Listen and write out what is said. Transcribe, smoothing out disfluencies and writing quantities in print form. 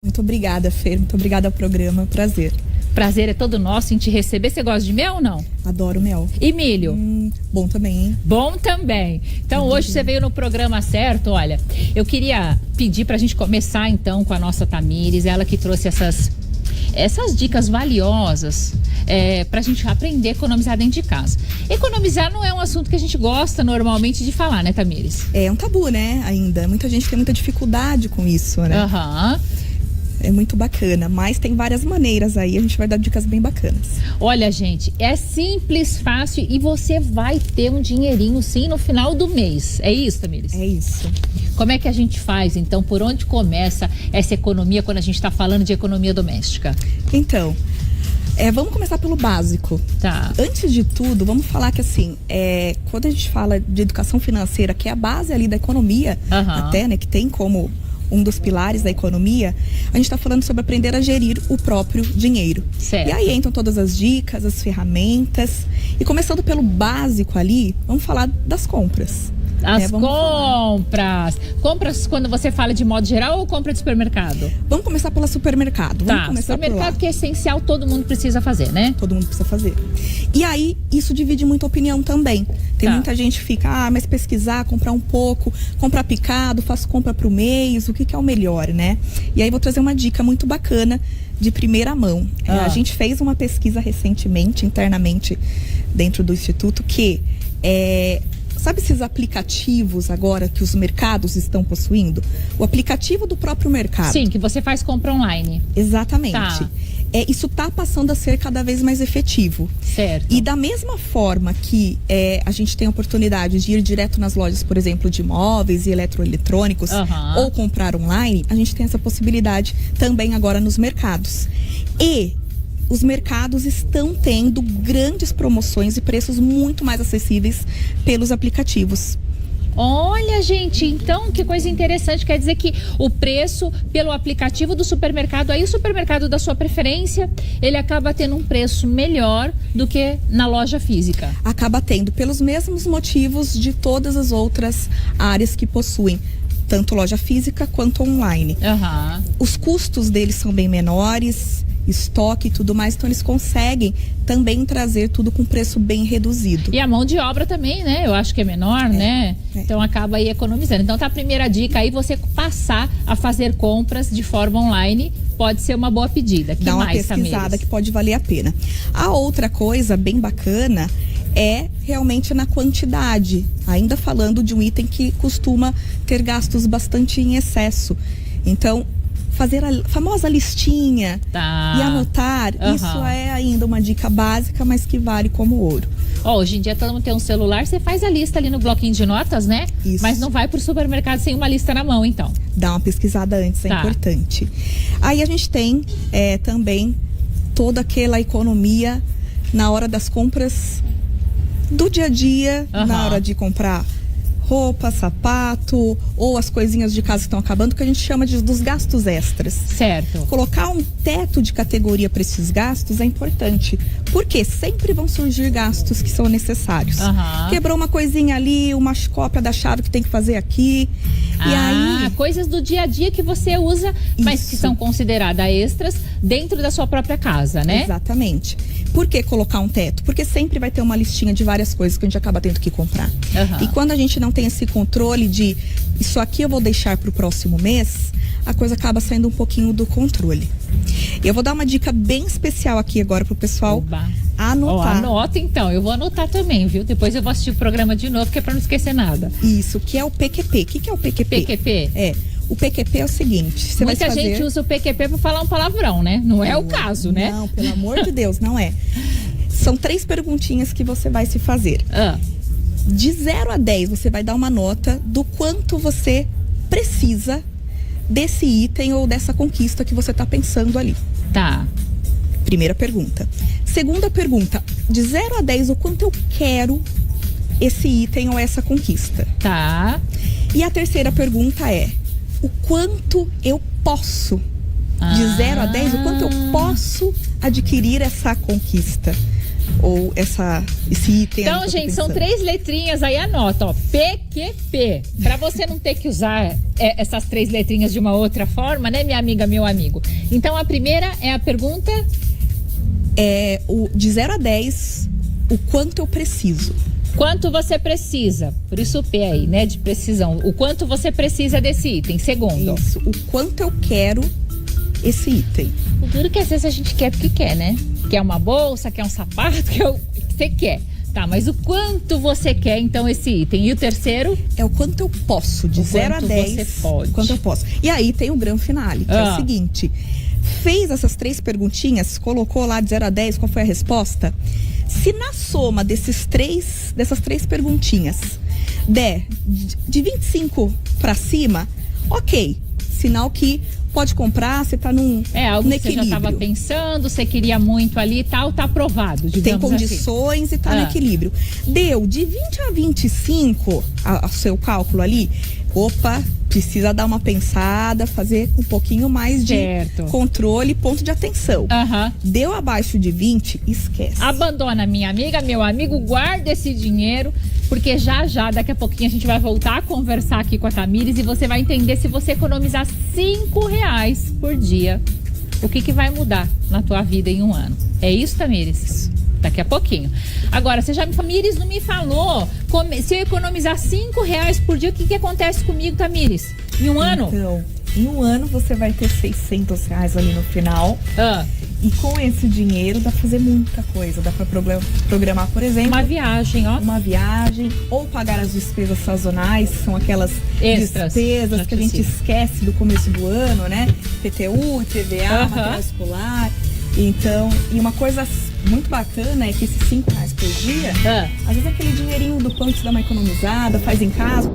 Muito obrigada, Fer. Muito obrigada ao programa. Prazer. Prazer é todo nosso em te receber. Você gosta de mel ou não? Adoro mel. E milho? Bom também, hein? Bom também. Então hoje você veio no programa certo. Olha, eu queria pedir pra gente começar então com a nossa Tamires, ela que trouxe essas dicas valiosas pra gente aprender a economizar dentro de casa. Economizar não é um assunto que a gente gosta normalmente de falar, né, Tamires? É um tabu, né, ainda. Muita gente tem muita dificuldade com isso, né? Aham. É muito bacana, mas tem várias maneiras aí, a gente vai dar dicas bem bacanas. Olha, gente, é simples, fácil e você vai ter um dinheirinho sim no final do mês. É isso, Tamires? É isso. Como é que a gente faz, então? Por onde começa essa economia quando a gente está falando de economia doméstica? Então, vamos começar pelo básico. Tá. Antes de tudo, vamos falar que assim, quando a gente fala de educação financeira, que é a base ali da economia, até, né, que tem como um dos pilares da economia, a gente está falando sobre aprender a gerir o próprio dinheiro. Certo. E aí entram todas as dicas, as ferramentas. E começando pelo básico ali, vamos falar das compras. As compras. Compras quando você fala de modo geral ou compra de supermercado? Vamos começar pelo supermercado. Vamos começar supermercado que é essencial, todo mundo precisa fazer, né? Todo mundo precisa fazer. E aí, isso divide muita opinião também. Tem muita gente que fica, mas pesquisar, comprar um pouco, comprar picado, faço compra pro mês, o que é o melhor, né? E aí vou trazer uma dica muito bacana de primeira mão. A gente fez uma pesquisa recentemente, internamente, dentro do Instituto, que sabe esses aplicativos agora que os mercados estão possuindo? O aplicativo do próprio mercado. Sim, que você faz compra online. Exatamente. Tá. Isso está passando a ser cada vez mais efetivo. Certo. E da mesma forma que a gente tem a oportunidade de ir direto nas lojas, por exemplo, de móveis e eletroeletrônicos, ou comprar online, a gente tem essa possibilidade também agora nos mercados. E os mercados estão tendo grandes promoções e preços muito mais acessíveis pelos aplicativos. Olha, gente, então que coisa interessante, quer dizer que o preço pelo aplicativo do supermercado, aí o supermercado da sua preferência, ele acaba tendo um preço melhor do que na loja física. Acaba tendo, pelos mesmos motivos de todas as outras áreas que possuem, tanto loja física quanto online. Os custos deles são bem menores, estoque e tudo mais, então eles conseguem também trazer tudo com preço bem reduzido. E a mão de obra também, né? Eu acho que é menor, né? Então acaba aí economizando. Então tá a primeira dica aí, você passar a fazer compras de forma online, pode ser uma boa pedida. Dá uma pesquisada que pode valer a pena. A outra coisa bem bacana é realmente na quantidade, ainda falando de um item que costuma ter gastos bastante em excesso. Então, fazer a famosa listinha e anotar, isso é ainda uma dica básica, mas que vale como ouro. Hoje em dia todo mundo tem um celular, você faz a lista ali no bloquinho de notas, né? Isso. Mas não vai pro supermercado sem uma lista na mão, então. Dá uma pesquisada antes, é importante. Aí a gente tem também toda aquela economia na hora das compras do dia a dia, na hora de comprar roupa, sapato ou as coisinhas de casa que estão acabando, que a gente chama dos gastos extras. Certo. Colocar um teto de categoria para esses gastos é importante, porque sempre vão surgir gastos que são necessários. Quebrou uma coisinha ali, uma cópia da chave que tem que fazer aqui. E aí, coisas do dia a dia que você usa, mas que são consideradas extras dentro da sua própria casa, né? Exatamente. Por que colocar um teto? Porque sempre vai ter uma listinha de várias coisas que a gente acaba tendo que comprar. E quando a gente não tem esse controle de isso aqui eu vou deixar para o próximo mês, a coisa acaba saindo um pouquinho do controle. Eu vou dar uma dica bem especial aqui agora pro pessoal anotar. Anota então, eu vou anotar também, viu? Depois eu vou assistir o programa de novo, que é para não esquecer nada. Isso, que é o PQP. O que é o PQP? PQP? O PQP é o seguinte, muita gente usa o PQP para falar um palavrão, né? Não é o caso, né? Não, pelo amor de Deus, não é. São 3 perguntinhas que você vai se fazer. De 0 a 10, você vai dar uma nota do quanto você precisa desse item ou dessa conquista que você está pensando ali. Tá. Primeira pergunta. Segunda pergunta, de 0 a 10, o quanto eu quero esse item ou essa conquista. Tá. E a terceira pergunta é, o quanto eu posso, de 0 a 10, o quanto eu posso adquirir essa conquista. ou esse item. Então, gente, são 3 letrinhas aí, anota, ó, PQP. Pra você não ter que usar essas 3 letrinhas de uma outra forma, né, minha amiga, meu amigo? Então, a primeira é a pergunta... de 0 a 10, o quanto eu preciso. Quanto você precisa? Por isso o P aí, né, de precisão. O quanto você precisa desse item. Segundo. Isso, o quanto eu quero esse item. O duro que às vezes a gente quer porque quer, né? Quer uma bolsa, quer um sapato, quer o que você quer. Tá, mas o quanto você quer, então, esse item? E o terceiro? É o quanto eu posso, de 0 a 10. Você pode. Quanto eu posso. E aí tem o grande finale, que é o seguinte. Fez essas 3 perguntinhas, colocou lá de 0 a 10, qual foi a resposta? Se na soma dessas três perguntinhas der de 25 para cima, ok. Sinal que pode comprar, você tá num algo que equilíbrio. Você já estava pensando, você queria muito ali e tal, tá aprovado, digamos. Tem condições assim. E tá no equilíbrio. Deu de 20 a 25 o seu cálculo ali, opa, precisa dar uma pensada, fazer um pouquinho mais de controle, ponto de atenção. Deu abaixo de 20, esquece. Abandona, minha amiga, meu amigo, guarda esse dinheiro, porque já, daqui a pouquinho a gente vai voltar a conversar aqui com a Tamires e você vai entender se você economizar R$5 por dia, o que vai mudar na tua vida em um ano. É isso, Tamires? Daqui a pouquinho. Agora, você já me Tamires não me falou. Se eu economizar R$5 por dia, o que acontece comigo, Tamires? Em um ano? Então, em um ano você vai ter R$600 ali no final. E com esse dinheiro dá pra fazer muita coisa. Dá pra programar, por exemplo, uma viagem, ó. Uma viagem, ou pagar as despesas sazonais, que são aquelas extras, despesas que a gente esquece do começo do ano, né? PTU, IPVA, material escolar. Então, e uma coisa muito bacana é que esses R$5 por dia, às vezes aquele dinheirinho do quanto você dá uma economizada, faz em casa.